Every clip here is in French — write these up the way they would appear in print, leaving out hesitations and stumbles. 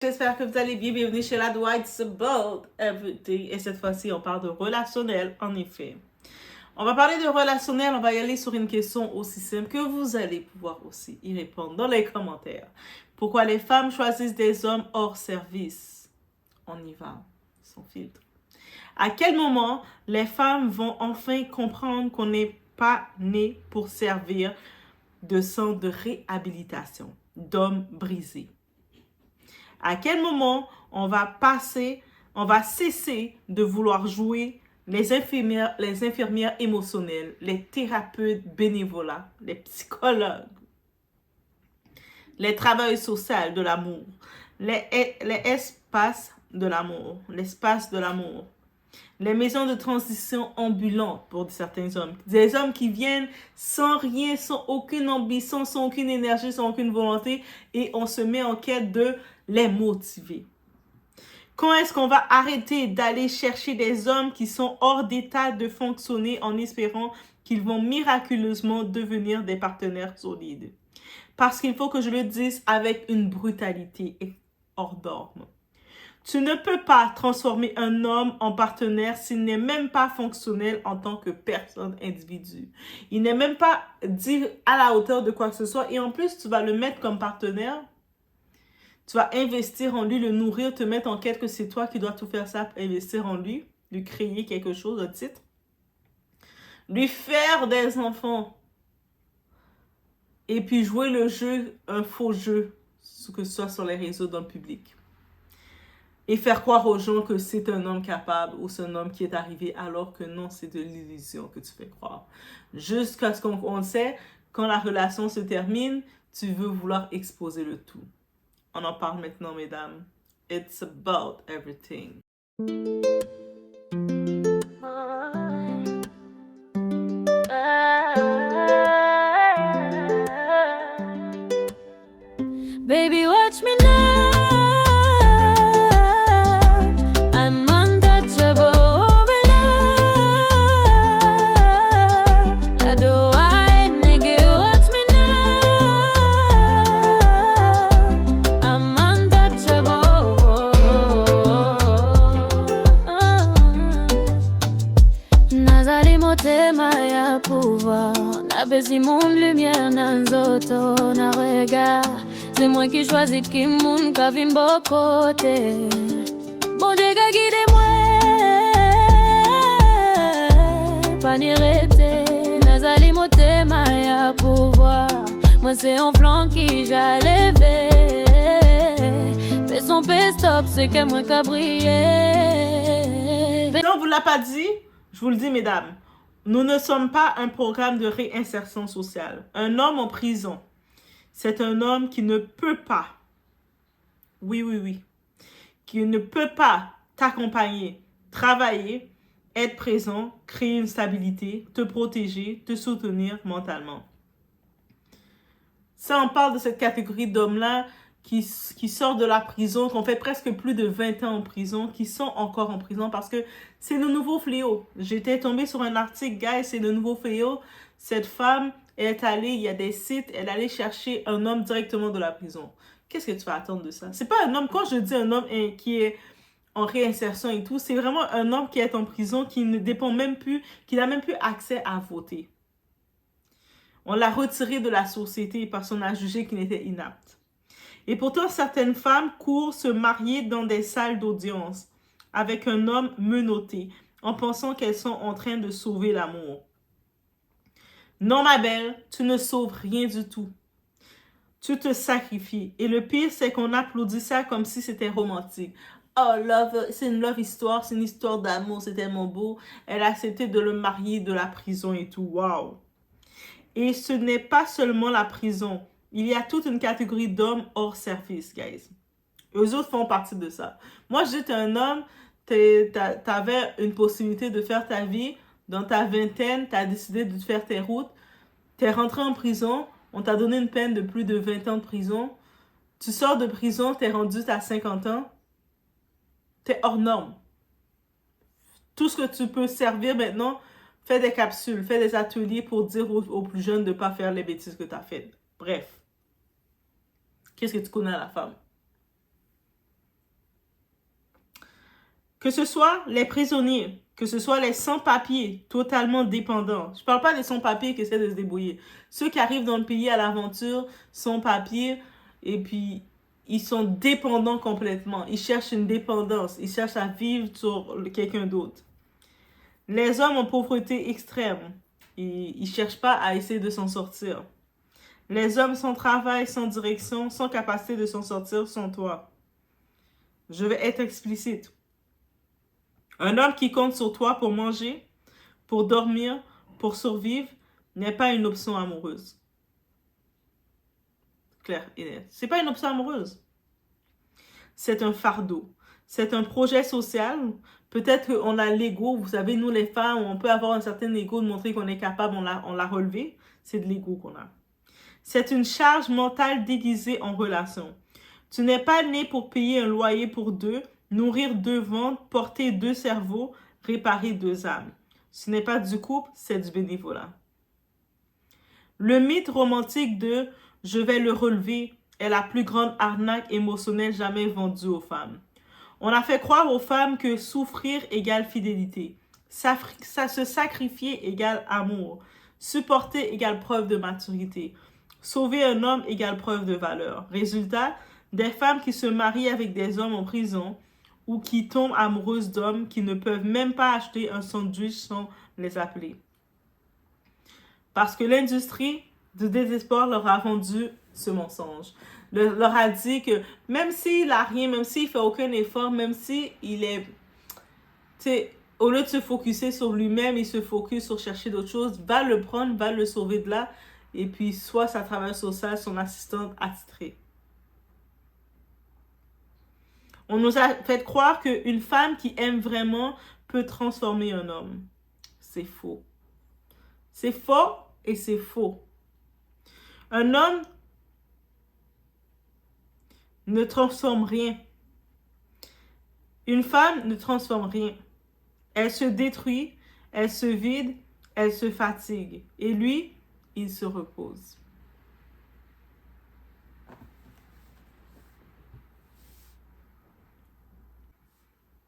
J'espère que vous allez bien. Bienvenue chez la Dwight, it's about everything. Et cette fois-ci, on parle de relationnel, en effet. On va parler de relationnel, on va y aller sur une question aussi simple que vous allez pouvoir aussi y répondre dans les commentaires. Pourquoi les femmes choisissent des hommes hors service? On y va, sans filtre. À quel moment les femmes vont enfin comprendre qu'on n'est pas né pour servir de centre de réhabilitation, d'hommes brisés? À quel moment on va cesser de vouloir jouer les infirmières émotionnelles, les thérapeutes bénévolats, les psychologues, les travailleurs sociaux de l'amour, les espaces de l'amour, l'espace de l'amour, les maisons de transition ambulantes pour certains hommes. Des hommes qui viennent sans rien, sans aucune ambition, sans aucune énergie, sans aucune volonté, et on se met en quête de les motiver. Quand est-ce qu'on va arrêter d'aller chercher des hommes qui sont hors d'état de fonctionner en espérant qu'ils vont miraculeusement devenir des partenaires solides? Parce qu'il faut que je le dise avec une brutalité hors norme. Tu ne peux pas transformer un homme en partenaire s'il n'est même pas fonctionnel en tant que personne individu. Il n'est même pas dit à la hauteur de quoi que ce soit. Et en plus, tu vas le mettre comme partenaire. Tu vas investir en lui, le nourrir, te mettre en quête que c'est toi qui dois tout faire ça, investir en lui créer quelque chose, un titre. Lui faire des enfants. Et puis jouer le jeu, un faux jeu, que ce soit sur les réseaux, dans le public. Et faire croire aux gens que c'est un homme capable ou c'est un homme qui est arrivé alors que non, c'est de l'illusion que tu fais croire. Jusqu'à ce qu'on sait, quand la relation se termine, tu veux vouloir exposer le tout. On en parle maintenant, mesdames. It's about everything. Baby, watch me now. I'm untouchable over love. I do I, nigga, watch me now. I'm untouchable. Nazali motema ya pouvoir. Na besi mon lumière nan zoto na regard. C'est moi qui choisis qui moun ka vin bo côté. Bon Dieu ka guide moi. Pas ni rete, nazali motema ya pouvoir. Moi c'est un flanc qui j'allais lever. Fais son stop, c'est que moi ka briller. Non, on vous l'a pas dit, je vous le dis, mesdames. Nous ne sommes pas un programme de réinsertion sociale. Un homme en prison, c'est un homme qui ne peut pas, qui ne peut pas t'accompagner, travailler, être présent, créer une stabilité, te protéger, te soutenir mentalement. Ça, on parle de cette catégorie d'hommes-là qui sortent de la prison, qui ont fait presque plus de 20 ans en prison, qui sont encore en prison parce que c'est le nouveau fléau. J'étais tombée sur un article, guys, c'est le nouveau fléau. Cette femme est allée, il y a des sites, elle est allée chercher un homme directement de la prison. Qu'est-ce que tu vas attendre de ça? C'est pas un homme, quand je dis un homme qui est en réinsertion et tout, c'est vraiment un homme qui est en prison, qui ne dépend même plus, qui n'a même plus accès à voter. On l'a retiré de la société parce qu'on a jugé qu'il était inapte. Et pourtant, certaines femmes courent se marier dans des salles d'audience avec un homme menotté, en pensant qu'elles sont en train de sauver l'amour. Non, ma belle, tu ne sauves rien du tout. Tu te sacrifies. Et le pire, c'est qu'on applaudit ça comme si c'était romantique. Oh, love, c'est une love histoire, c'est une histoire d'amour, c'est tellement beau. Elle a accepté de le marier de la prison et tout. Wow! Et ce n'est pas seulement la prison. Il y a toute une catégorie d'hommes hors service, guys. Eux autres font partie de ça. Moi, je dis, t'es un homme, t'avais une possibilité de faire ta vie. Dans ta vingtaine, t'as décidé de faire tes routes. T'es rentré en prison. On t'a donné une peine de plus de 20 ans de prison. Tu sors de prison, t'es rendu à 50 ans. T'es hors norme. Tout ce que tu peux servir maintenant, fais des capsules, fais des ateliers pour dire aux plus jeunes de ne pas faire les bêtises que tu as faites. Bref. Qu'est-ce que tu connais à la femme? Que ce soit les prisonniers, que ce soit les sans-papiers totalement dépendants. Je ne parle pas des sans-papiers qui essaient de se débrouiller. Ceux qui arrivent dans le pays à l'aventure, sans-papiers, et puis ils sont dépendants complètement. Ils cherchent une dépendance. Ils cherchent à vivre sur quelqu'un d'autre. Les hommes en pauvreté extrême. Ils ne cherchent pas à essayer de s'en sortir. Les hommes sans travail, sans direction, sans capacité de s'en sortir sans toi. Je vais être explicite. Un homme qui compte sur toi pour manger, pour dormir, pour survivre, n'est pas une option amoureuse. Clair et net. C'est pas une option amoureuse. C'est un fardeau. C'est un projet social. Peut-être qu'on a l'ego. Vous savez, nous les femmes, on peut avoir un certain ego de montrer qu'on est capable, on l'a relevé. C'est de l'ego qu'on a. C'est une charge mentale déguisée en relation. Tu n'es pas né pour payer un loyer pour deux, nourrir deux ventres, porter deux cerveaux, réparer deux âmes. Ce n'est pas du couple, c'est du bénévolat. Le mythe romantique de « je vais le relever » est la plus grande arnaque émotionnelle jamais vendue aux femmes. On a fait croire aux femmes que souffrir égale fidélité. Ça se sacrifier égale amour. Supporter égale preuve de maturité. Sauver un homme égale preuve de valeur. Résultat, des femmes qui se marient avec des hommes en prison ou qui tombent amoureuses d'hommes qui ne peuvent même pas acheter un sandwich sans les appeler. Parce que l'industrie du désespoir leur a vendu ce mensonge. Leur a dit que même s'il n'a rien, même s'il ne fait aucun effort, même s'il est... Au lieu de se focuser sur lui-même, il se focus sur chercher d'autres choses, va le prendre, va le sauver de là, et puis soit sa travailleuse sociale, son assistante attitrée. On nous a fait croire qu'une femme qui aime vraiment peut transformer un homme. C'est faux. C'est faux et c'est faux. Un homme ne transforme rien. Une femme ne transforme rien. Elle se détruit, elle se vide, elle se fatigue. Et lui, il se repose.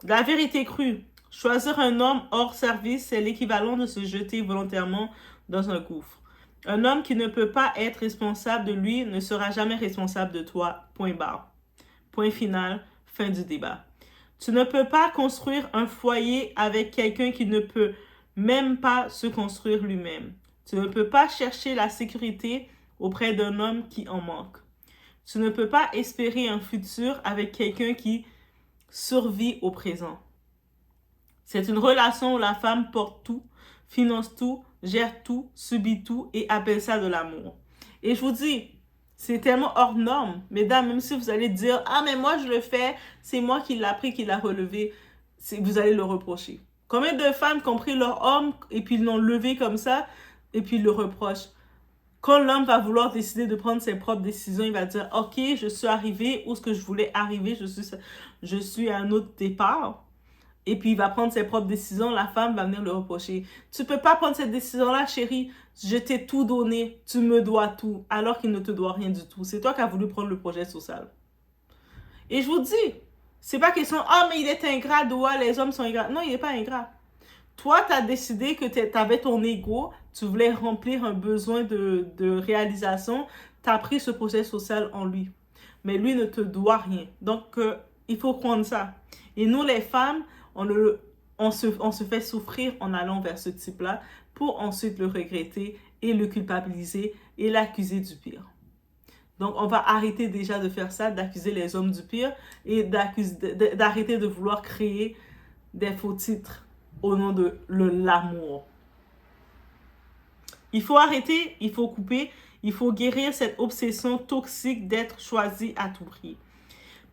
La vérité crue. Choisir un homme hors service, c'est l'équivalent de se jeter volontairement dans un gouffre. Un homme qui ne peut pas être responsable de lui ne sera jamais responsable de toi. Point barre. Point final. Fin du débat. Tu ne peux pas construire un foyer avec quelqu'un qui ne peut même pas se construire lui-même. Tu ne peux pas chercher la sécurité auprès d'un homme qui en manque. Tu ne peux pas espérer un futur avec quelqu'un qui survit au présent. C'est une relation où la femme porte tout, finance tout, gère tout, subit tout et appelle ça de l'amour. Et je vous dis, c'est tellement hors norme. Mesdames, même si vous allez dire « Ah, mais moi, je le fais, c'est moi qui l'ai appris, qui l'a relevé », vous allez le reprocher. Combien de femmes qui ont pris leur homme et puis l'ont levé comme ça et puis le reprochent? Quand l'homme va vouloir décider de prendre ses propres décisions, il va dire « Ok, je suis arrivé où ce que je voulais arriver, je suis à un autre départ. » Et puis il va prendre ses propres décisions, la femme va venir le reprocher. Tu peux pas prendre cette décision-là, chérie. Je t'ai tout donné, tu me dois tout, alors qu'il ne te doit rien du tout. C'est toi qui as voulu prendre le projet social. Et je vous dis, c'est pas question « Ah, mais il est ingrat, doigt, les hommes sont ingrats. » Non, il n'est pas ingrat. Toi, tu as décidé que tu avais ton ego, tu voulais remplir un besoin de réalisation, tu as pris ce projet social en lui. Mais lui ne te doit rien. Donc, il faut prendre ça. Et nous, les femmes, on se fait souffrir en allant vers ce type-là pour ensuite le regretter et le culpabiliser et l'accuser du pire. Donc, on va arrêter déjà de faire ça, d'accuser les hommes du pire et d'arrêter de vouloir créer des faux titres au nom de l'amour. Il faut arrêter, il faut couper, il faut guérir cette obsession toxique d'être choisi à tout prix.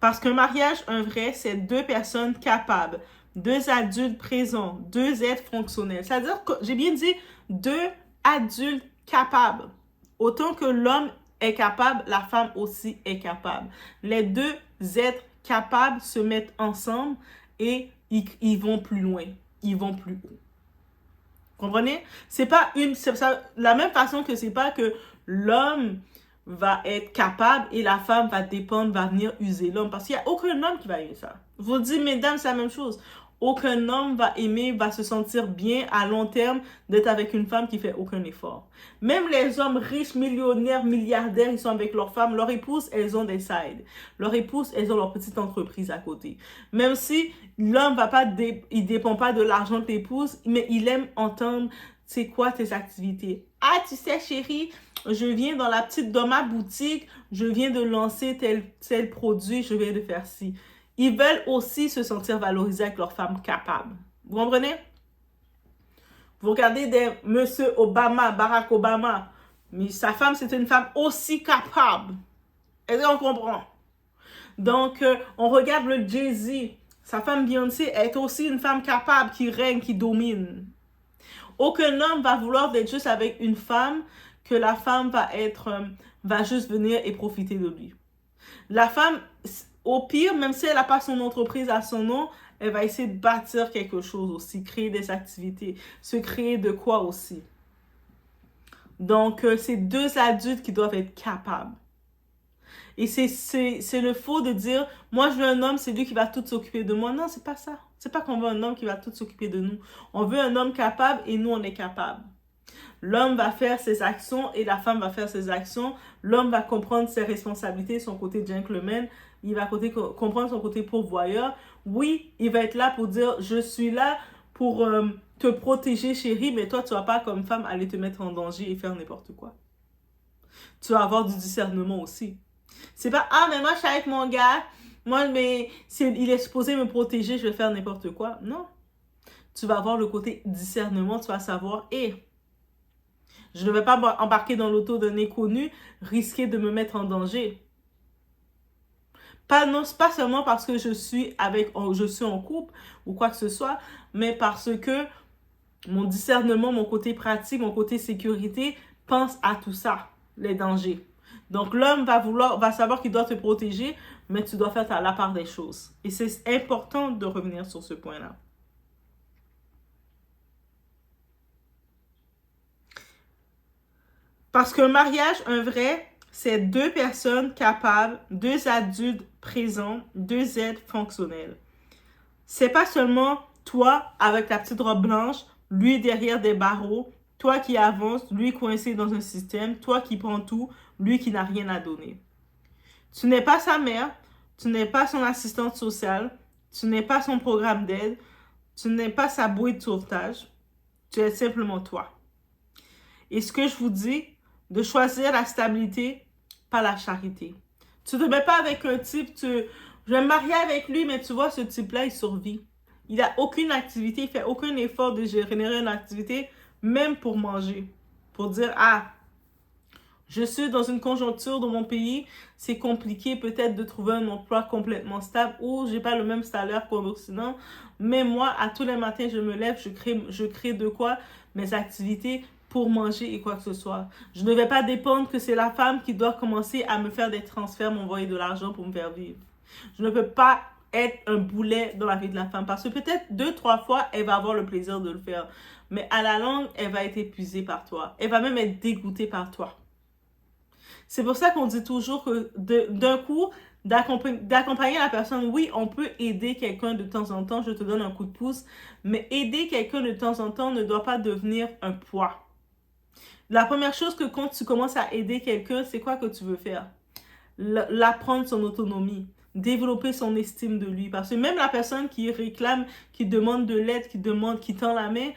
Parce qu'un mariage, un vrai, c'est deux personnes capables, deux adultes présents, deux êtres fonctionnels. C'est-à-dire que, j'ai bien dit, deux adultes capables. Autant que l'homme est capable, la femme aussi est capable. Les deux êtres capables se mettent ensemble et ils vont plus loin. Ils vont plus haut. Comprenez? C'est pas la même façon que c'est pas que l'homme va être capable et la femme va dépendre, va venir user l'homme. Parce qu'il n'y a aucun homme qui va aimer ça. Je vous dis, mesdames, c'est la même chose. Aucun homme va aimer, va se sentir bien à long terme d'être avec une femme qui fait aucun effort. Même les hommes riches, millionnaires, milliardaires, ils sont avec leurs femmes. Leurs épouses, elles ont des sides. Leurs épouses, elles ont leur petite entreprise à côté. Même si l'homme va pas, il dépend pas de l'argent de l'épouse, mais il aime entendre, c'est quoi tes activités. Ah, tu sais, chérie, je viens dans ma boutique, je viens de lancer tel produit, je viens de faire ci. Ils veulent aussi se sentir valorisés avec leur femme capable. Vous comprenez? Vous regardez Monsieur Obama, Barack Obama, mais sa femme, c'est une femme aussi capable. Est-ce qu'on comprend? Donc, on regarde le Jay-Z. Sa femme Beyoncé est aussi une femme capable qui règne, qui domine. Aucun homme va vouloir être juste avec une femme que la femme va juste venir et profiter de lui. La femme, au pire, même si elle n'a pas son entreprise à son nom, elle va essayer de bâtir quelque chose aussi, créer des activités, se créer de quoi aussi. Donc, c'est deux adultes qui doivent être capables. Et c'est le faux de dire, moi je veux un homme, c'est lui qui va tout s'occuper de moi. Non, c'est pas ça. C'est pas qu'on veut un homme qui va tout s'occuper de nous. On veut un homme capable et nous, on est capable. L'homme va faire ses actions et la femme va faire ses actions. L'homme va comprendre ses responsabilités, son côté gentleman. Il va comprendre son côté pourvoyeur. Oui, il va être là pour dire, je suis là pour te protéger, chérie, mais toi, tu vas pas, comme femme, aller te mettre en danger et faire n'importe quoi. Tu vas avoir du discernement aussi. C'est pas, ah, mais moi, je suis avec mon gars. Moi, mais il est supposé me protéger, je vais faire n'importe quoi. Non. Tu vas avoir le côté discernement. Tu vas savoir, je ne vais pas embarquer dans l'auto d'un inconnu, risquer de me mettre en danger. Pas seulement parce que je suis en couple ou quoi que ce soit, mais parce que mon discernement, mon côté pratique, mon côté sécurité pense à tout ça, les dangers. Donc l'homme va savoir qu'il doit te protéger, mais tu dois faire la part des choses. Et c'est important de revenir sur ce point-là. Parce qu'un mariage, un vrai, c'est deux personnes capables, deux adultes présents, deux êtres fonctionnels. C'est pas seulement toi avec ta petite robe blanche, lui derrière des barreaux, toi qui avances, lui coincé dans un système, toi qui prends tout, lui qui n'a rien à donner. Tu n'es pas sa mère, tu n'es pas son assistante sociale, tu n'es pas son programme d'aide, tu n'es pas sa bouée de sauvetage, tu es simplement toi. Et ce que je vous dis, de choisir la stabilité, pas la charité. Tu ne te mets pas avec un type, je vais me marier avec lui, mais tu vois, ce type-là, il survit. Il n'a aucune activité, il ne fait aucun effort de générer une activité, même pour manger. Pour dire, je suis dans une conjoncture dans mon pays, c'est compliqué peut-être de trouver un emploi complètement stable ou je n'ai pas le même salaire qu'en Occident, mais moi, à tous les matins, je me lève, je crée de quoi mes activités pour manger et quoi que ce soit. Je ne vais pas dépendre que c'est la femme qui doit commencer à me faire des transferts, m'envoyer de l'argent pour me faire vivre. Je ne peux pas être un boulet dans la vie de la femme parce que peut-être 2-3 fois, elle va avoir le plaisir de le faire. Mais à la longue, elle va être épuisée par toi. Elle va même être dégoûtée par toi. C'est pour ça qu'on dit toujours que d'un coup, d'accompagner la personne, oui, on peut aider quelqu'un de temps en temps, je te donne un coup de pouce, mais aider quelqu'un de temps en temps ne doit pas devenir un poids. La première chose que quand tu commences à aider quelqu'un, c'est quoi que tu veux faire? L'apprendre son autonomie, développer son estime de lui. Parce que même la personne qui réclame, qui demande de l'aide, qui tend la main,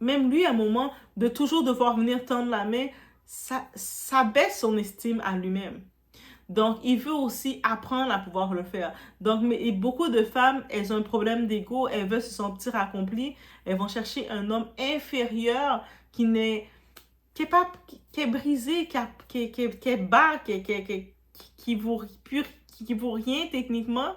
même lui, à un moment, de toujours devoir venir tendre la main, ça baisse son estime à lui-même. Donc, il veut aussi apprendre à pouvoir le faire. Donc, et beaucoup de femmes, elles ont un problème d'ego, elles veulent se sentir accomplies, elles vont chercher un homme inférieur qui est brisé, qui est bas, qui vaut rien techniquement.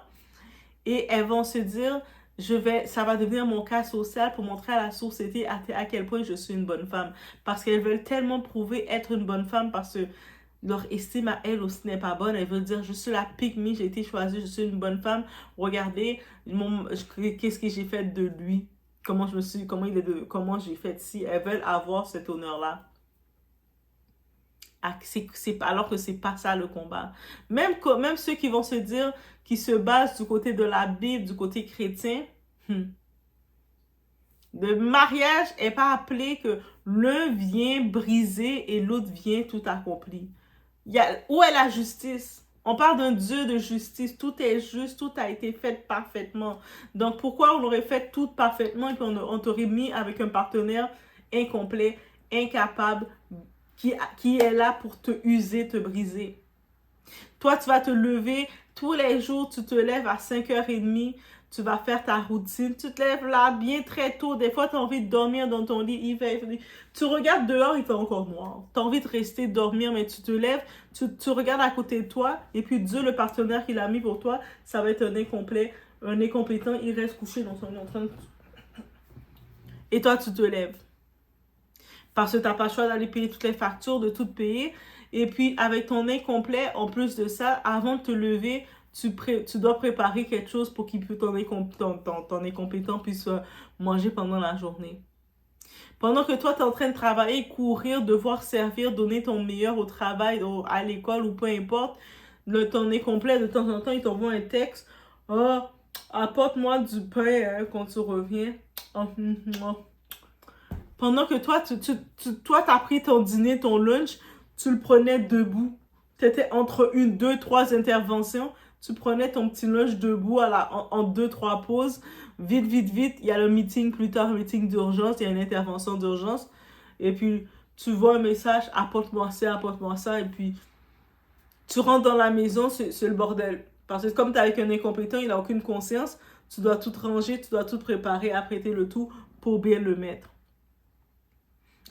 Et elles vont se dire, ça va devenir mon cas social pour montrer à la société à quel point je suis une bonne femme. Parce qu'elles veulent tellement prouver être une bonne femme parce que leur estime à elles aussi n'est pas bonne. Elles veulent dire, je suis la pick me, j'ai été choisie, je suis une bonne femme. Regardez, qu'est-ce que j'ai fait de lui. Comment j'ai fait ci. Elles veulent avoir cet honneur-là. Alors que c'est pas ça le combat. Même ceux qui vont se dire, qui se basent du côté de la Bible, du côté chrétien, Le mariage n'est pas appelé que l'un vient briser et l'autre vient tout accomplir. Où est la justice? On parle d'un Dieu de justice. Tout est juste, tout a été fait parfaitement. Donc, pourquoi on aurait fait tout parfaitement et puis on t'aurait mis avec un partenaire incomplet, incapable, qui est là pour te user, te briser? Toi, tu vas te lever tous les jours, tu te lèves à 5h30, tu vas faire ta routine, tu te lèves là bien très tôt. Des fois, tu as envie de dormir dans ton lit, tu regardes dehors, il fait encore noir. Tu as envie de rester dormir, mais tu te lèves, tu regardes à côté de toi, et puis Dieu, le partenaire qu'il a mis pour toi, ça va être un incomplet, un incompétent, il reste couché dans son lit en train de... Et toi, tu te lèves. Parce que tu n'as pas le choix d'aller payer toutes les factures, de tout payer. Et puis, avec ton incomplet, en plus de ça, avant de te lever, tu dois préparer quelque chose pour que ton incompétent puisse manger pendant la journée. Pendant que toi, tu es en train de travailler, courir, devoir servir, donner ton meilleur au travail, à l'école ou peu importe, ton incomplet, de temps en temps, il t'envoie un texte. « Oh, apporte-moi du pain quand tu reviens. Oh, Pendant que toi, t'as pris ton dîner, ton lunch, tu le prenais debout. Tu étais entre 1, 2, 3 interventions. Tu prenais ton petit lunch debout en 2, 3 pauses. Vite, vite, vite. Il y a le meeting plus tard, le meeting d'urgence. Il y a une intervention d'urgence. Et puis, tu vois un message, apporte-moi ça. Et puis, tu rentres dans la maison, c'est le bordel. Parce que comme tu es avec un incompétent, il n'a aucune conscience. Tu dois tout ranger, tu dois tout préparer, apprêter le tout pour bien le mettre.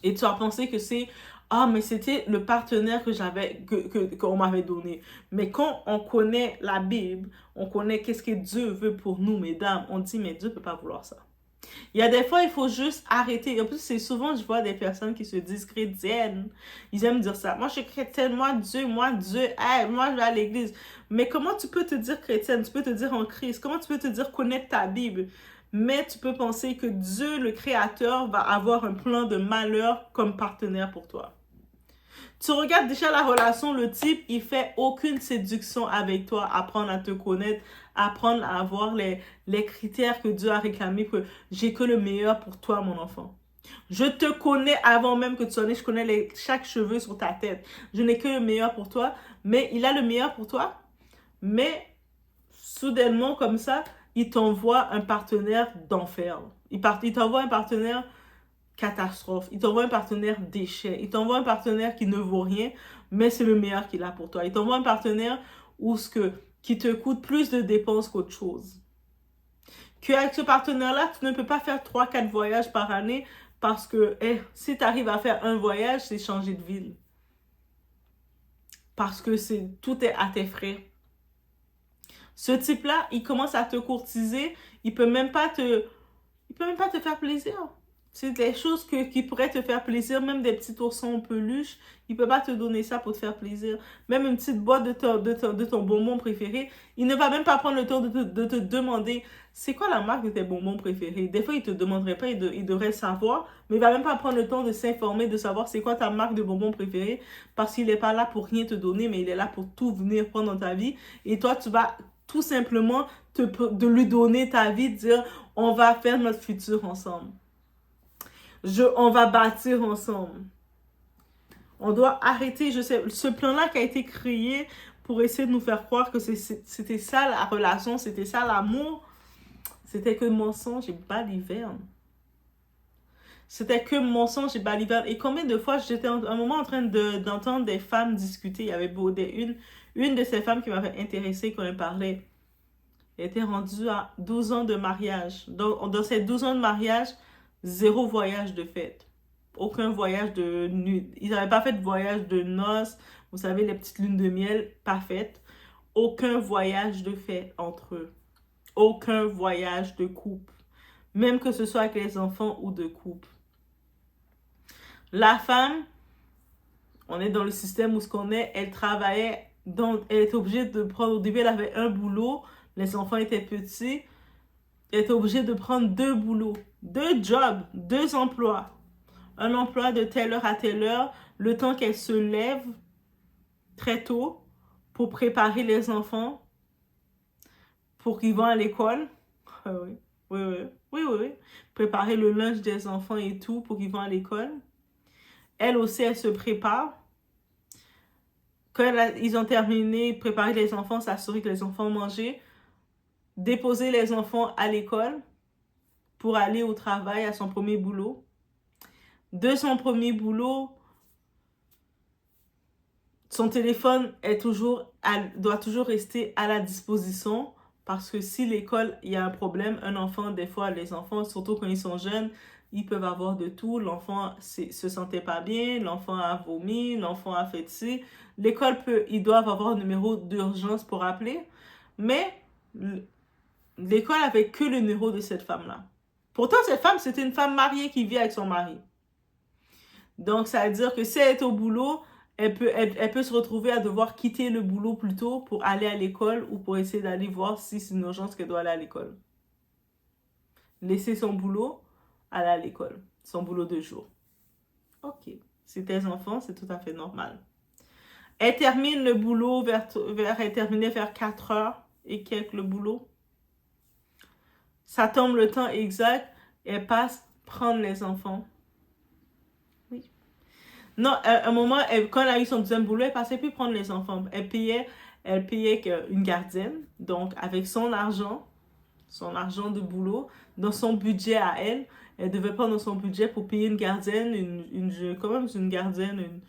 Et tu as pensé que c'est mais c'était le partenaire qu'on m'avait donné. Mais quand on connaît la Bible, on connaît qu'est-ce que Dieu veut pour nous, mesdames, on dit mais Dieu ne peut pas vouloir ça. Il y a des fois, il faut juste arrêter. En plus, c'est souvent, je vois des personnes qui se disent chrétiennes. Ils aiment dire ça. Moi, je suis chrétienne, moi, Dieu, moi, je vais à l'église. Mais comment tu peux te dire chrétienne? Tu peux te dire en Christ. Comment tu peux te dire connaître ta Bible? Mais tu peux penser que Dieu, le Créateur, va avoir un plan de malheur comme partenaire pour toi. Tu regardes déjà la relation, le type, il fait aucune séduction avec toi, apprendre à te connaître, apprendre à avoir les critères que Dieu a réclamés, que j'ai que le meilleur pour toi, mon enfant. Je te connais avant même que tu sois né, je connais chaque cheveu sur ta tête. Je n'ai que le meilleur pour toi, mais il a le meilleur pour toi. Mais, soudainement, comme ça, il t'envoie un partenaire d'enfer. Il t'envoie un partenaire catastrophe. Il t'envoie un partenaire déchet. Il t'envoie un partenaire qui ne vaut rien, mais c'est le meilleur qu'il a pour toi. Il t'envoie un partenaire qui te coûte plus de dépenses qu'autre chose. Qu'avec ce partenaire-là, tu ne peux pas faire 3-4 voyages par année parce que si tu arrives à faire un voyage, c'est changer de ville. Parce que tout est à tes frais. Ce type-là, il commence à te courtiser, il peut même pas te faire plaisir. C'est des choses qui pourraient te faire plaisir, même des petits oursons en peluche, il peut pas te donner ça pour te faire plaisir. Même une petite boîte de ton bonbon préféré, il ne va même pas prendre le temps de te demander c'est quoi la marque de tes bonbons préférés. Des fois, il te demanderait pas, il devrait savoir, mais il va même pas prendre le temps de s'informer, de savoir c'est quoi ta marque de bonbons préférée, parce qu'il n'est pas là pour rien te donner, mais il est là pour tout venir prendre dans ta vie. Et toi, tu vas tout simplement de lui donner ta vie, dire on va faire notre futur ensemble. On va bâtir ensemble. On doit arrêter, ce plan-là qui a été créé pour essayer de nous faire croire que c'était ça la relation, c'était ça l'amour. C'était que mensonge et baliverne. C'était que mensonge et baliverne. Et combien de fois j'étais un moment en train d'entendre des femmes discuter. Il y avait une de ces femmes qui m'avait intéressée quand elle parlait. Elle était rendue à 12 ans de mariage. Dans ces 12 ans de mariage, 0 voyage de fête. Aucun voyage de nuit. Ils n'avaient pas fait de voyage de noces. Vous savez, les petites lunes de miel, pas faites. Aucun voyage de fête entre eux. Aucun voyage de couple. Même que ce soit avec les enfants ou de couple. La femme, on est dans le système où ce qu'on est, elle travaillait, elle était obligée de prendre, au début elle avait un boulot, les enfants étaient petits, elle était obligée de prendre 2 boulots, 2 jobs, 2 emplois. Un emploi de telle heure à telle heure, le temps qu'elle se lève très tôt pour préparer les enfants pour qu'ils vont à l'école. Oui, Oui, oui, oui, oui, oui. Préparer le lunch des enfants et tout pour qu'ils vont à l'école. Elle aussi, elle se prépare. Quand ils ont terminé de préparer les enfants, s'assurer que les enfants ont mangé, déposer les enfants à l'école pour aller au travail, à son premier boulot. De son premier boulot, son téléphone doit toujours rester à la disposition parce que si l'école, il y a un problème, un enfant, des fois, les enfants, surtout quand ils sont jeunes, ils peuvent avoir de tout. L'enfant se sentait pas bien, l'enfant a vomi, l'enfant a fait ci. L'école ils doivent avoir un numéro d'urgence pour appeler, mais l'école avait que le numéro de cette femme-là. Pourtant, cette femme, c'était une femme mariée qui vit avec son mari. Donc, ça veut dire que si elle est au boulot, elle peut se retrouver à devoir quitter le boulot plus tôt pour aller à l'école ou pour essayer d'aller voir si c'est une urgence qu'elle doit aller à l'école. Laisser son boulot, aller à l'école. Son boulot de jour. Ok. C'est tes enfants, c'est tout à fait normal. Elle termine le boulot elle terminait vers 4 heures et quelques le boulot. Ça tombe le temps exact. Elle passe prendre les enfants. Oui. Non, à un moment, quand elle a eu son deuxième boulot, elle passait plus prendre les enfants. Elle payait une gardienne. Donc, avec son argent de boulot, dans son budget à elle, elle devait prendre dans son budget pour payer une gardienne, une gardienne,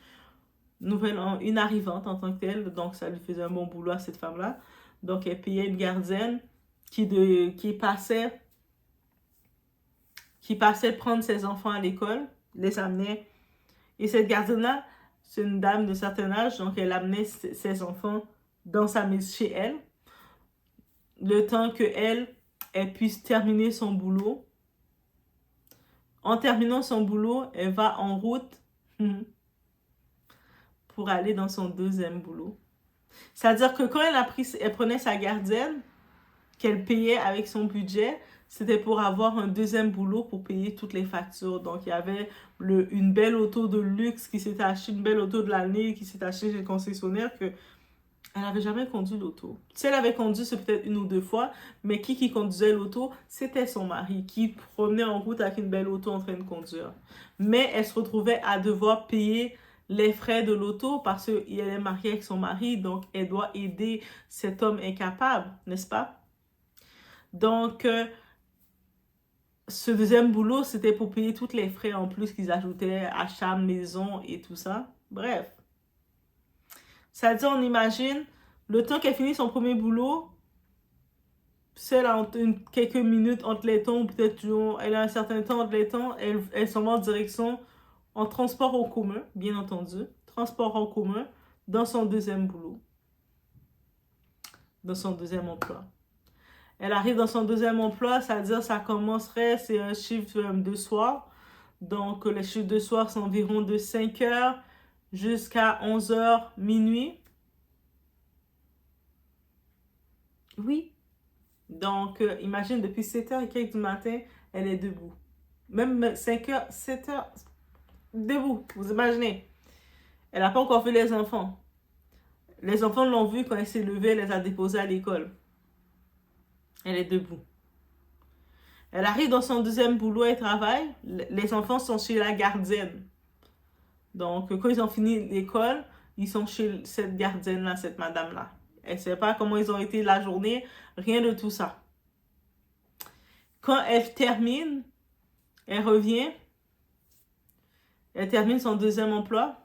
une arrivante en tant que telle. Donc, ça lui faisait un bon boulot à cette femme-là. Donc, elle payait une gardienne qui passait prendre ses enfants à l'école, les amenait. Et cette gardienne-là, c'est une dame de certain âge, donc elle amenait ses enfants dans sa maison chez elle, le temps qu'elle puisse terminer son boulot. En terminant son boulot, elle va en route pour aller dans son deuxième boulot. C'est-à-dire que quand elle prenait sa gardienne, qu'elle payait avec son budget, c'était pour avoir un deuxième boulot pour payer toutes les factures. Donc, il y avait une belle auto de luxe qui s'était achetée, une belle auto de l'année qui s'est achetée chez le concessionnaire que elle n'avait jamais conduit l'auto. Si elle avait conduit, c'est peut-être 1 ou 2 fois, mais qui conduisait l'auto, c'était son mari qui promenait en route avec une belle auto en train de conduire. Mais elle se retrouvait à devoir payer les frais de l'auto parce qu'elle est mariée avec son mari, donc elle doit aider cet homme incapable, n'est-ce pas? Donc, ce deuxième boulot, c'était pour payer tous les frais en plus qu'ils ajoutaient, achat, maison et tout ça. Bref. C'est-à-dire, on imagine, le temps qu'elle finit son premier boulot, celle entre quelques minutes entre les temps, ou peut-être elle a un certain temps entre les temps, elle s'en va en direction en transport en commun, bien entendu. Transport en commun dans son deuxième boulot. Dans son deuxième emploi. Elle arrive dans son deuxième emploi, c'est-à-dire ça commencerait, c'est un chiffre de soir. Donc, les chiffres de soir sont environ de 5 heures jusqu'à 11 heures, minuit. Oui. Donc, imagine, depuis 7 heures et quelques du matin, elle est debout. Même 5 heures, 7 heures, debout, vous imaginez. Elle n'a pas encore vu les enfants. Les enfants l'ont vue quand elle s'est levée, elle les a déposés à l'école. Elle est debout. Elle arrive dans son deuxième boulot, elle travaille. Les enfants sont chez la gardienne. Donc, quand ils ont fini l'école, ils sont chez cette gardienne-là, cette madame-là. Elle ne sait pas comment ils ont été la journée, rien de tout ça. Quand elle termine, elle revient. Elle termine son deuxième emploi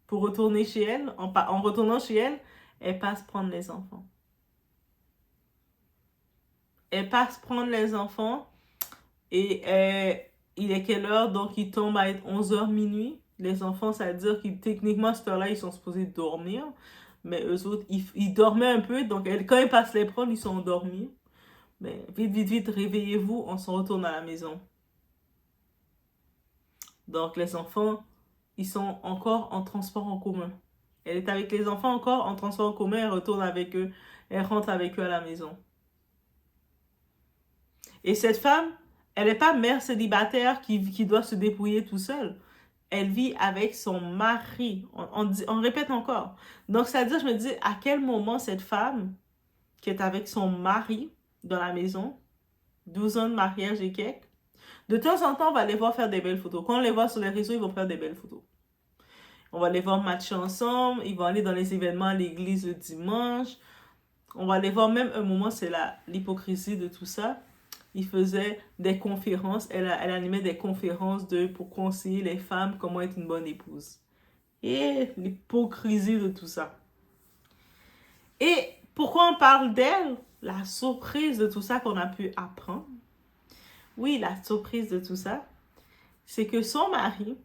pour retourner chez elle. En retournant chez elle, elle passe prendre les enfants. Elle passe prendre les enfants et il est quelle heure? Donc, il tombe à être 11 heures minuit. Les enfants, ça veut dire que techniquement, à cette heure-là, ils sont supposés dormir. Mais eux autres, ils dormaient un peu. Donc, quand ils passent les prendre, ils sont endormis. Mais vite, réveillez-vous, on se retourne à la maison. Donc, les enfants, ils sont encore en transport en commun. Elle est avec les enfants encore en transport en commun, elle retourne avec eux, elle rentre avec eux à la maison. Et cette femme, elle n'est pas mère célibataire qui doit se débrouiller tout seul. Elle vit avec son mari. On répète encore. Donc, c'est-à-dire, je me dis, à quel moment cette femme qui est avec son mari dans la maison, 12 ans de mariage et quelques. De temps en temps, on va les voir faire des belles photos. Quand on les voit sur les réseaux, ils vont faire des belles photos. On va les voir matcher ensemble. Ils vont aller dans les événements à l'église le dimanche. On va les voir même un moment, c'est l'hypocrisie de tout ça. Il faisait des conférences. Elle animait des conférences pour conseiller les femmes comment être une bonne épouse. Et l'hypocrisie de tout ça. Et pourquoi on parle d'elle? La surprise de tout ça qu'on a pu apprendre. Oui, la surprise de tout ça, c'est que son mari,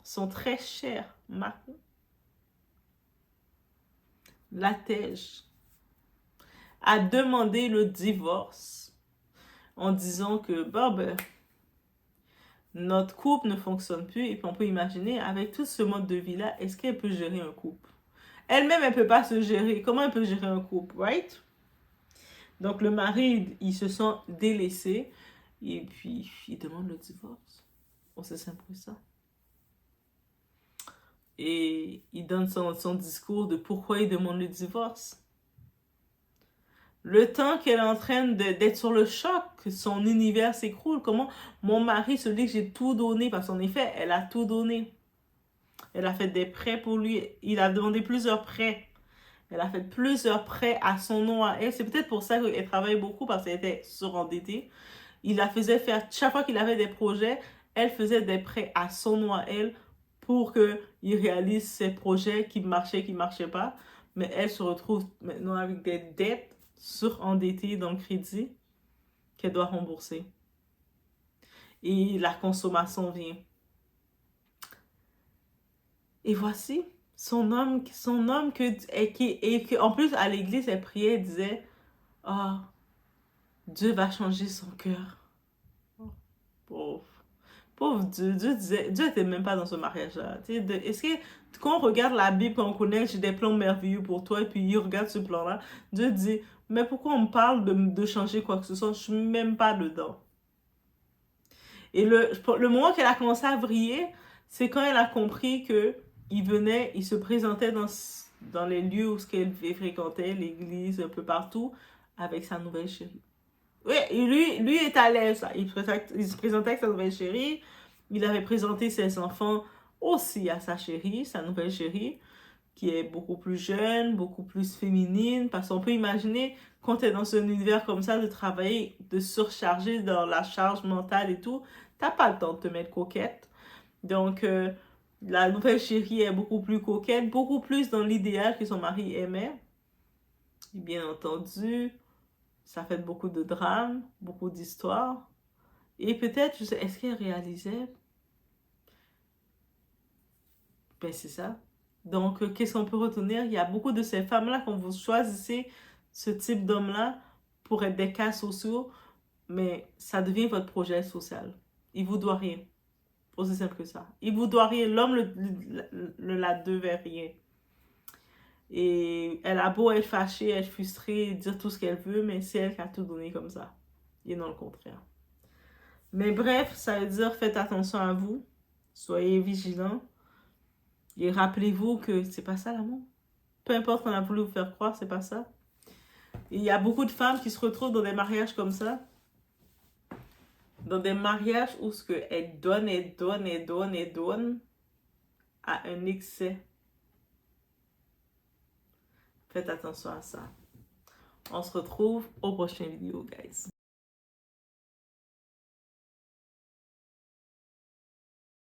son très cher mari, Latège, a demandé le divorce en disant que notre couple ne fonctionne plus. Et puis on peut imaginer, avec tout ce mode de vie-là, est-ce qu'elle peut gérer un couple? Elle-même, elle ne peut pas se gérer. Comment elle peut gérer un couple, right? Donc le mari, il se sent délaissé. Et puis, il demande le divorce. C'est simple que ça. Et il donne son discours de pourquoi il demande le divorce. Le temps qu'elle est en train d'être sur le choc, que son univers s'écroule. Comment mon mari se dit que j'ai tout donné, parce qu'en effet, elle a tout donné. Elle a fait des prêts pour lui. Il a demandé plusieurs prêts. Elle a fait plusieurs prêts à son nom à elle. C'est peut-être pour ça qu'elle travaille beaucoup, parce qu'elle était surendettée. Il la faisait faire, chaque fois qu'il avait des projets, elle faisait des prêts à son nom à elle pour qu'il réalise ses projets qui marchaient pas. Mais elle se retrouve maintenant avec des dettes surendettées dans le crédit qu'elle doit rembourser. Et la consommation vient. Et voici son homme qui en plus à l'église, elle priait, elle disait, « Oh, Dieu va changer son cœur. » Pauvre Dieu. Dieu était même pas dans ce mariage-là. Est-ce que quand on regarde la Bible, quand on connaît, j'ai des plans merveilleux pour toi, et puis il regarde ce plan-là, Dieu dit, mais pourquoi on me parle de changer quoi que ce soit? Je suis même pas dedans. Et le moment qu'elle a commencé à vriller, c'est quand elle a compris que il se présentait dans les lieux où qu'elle fréquentait, l'église, un peu partout, avec sa nouvelle chérie. Oui, lui est à l'aise. Il se présentait avec sa nouvelle chérie. Il avait présenté ses enfants aussi à sa chérie, sa nouvelle chérie, qui est beaucoup plus jeune, beaucoup plus féminine. Parce qu'on peut imaginer, quand tu es dans un univers comme ça, de travailler, de surcharger dans la charge mentale et tout, t'as pas le temps de te mettre coquette. Donc, la nouvelle chérie est beaucoup plus coquette, beaucoup plus dans l'idéal que son mari aimait. Et bien entendu, ça fait beaucoup de drames, beaucoup d'histoires. Et peut-être, je sais, est-ce qu'elle réalisait? Ben, c'est ça. Donc, qu'est-ce qu'on peut retenir? Il y a beaucoup de ces femmes-là, quand vous choisissez ce type d'homme-là pour être des cas sociaux, mais ça devient votre projet social. Il vous doit rien. Aussi simple que ça. Il vous doit rien. L'homme la devait rien. Et elle a beau être fâchée, être frustrée, dire tout ce qu'elle veut, mais c'est elle qui a tout donné comme ça. Et non le contraire. Mais bref, ça veut dire faites attention à vous. Soyez vigilants. Et rappelez-vous que c'est pas ça l'amour. Peu importe qu'on a voulu vous faire croire, c'est pas ça. Et il y a beaucoup de femmes qui se retrouvent dans des mariages comme ça. Dans des mariages où ce qu'elles donnent à un excès. Faites attention à ça. On se retrouve au prochain vidéo, guys.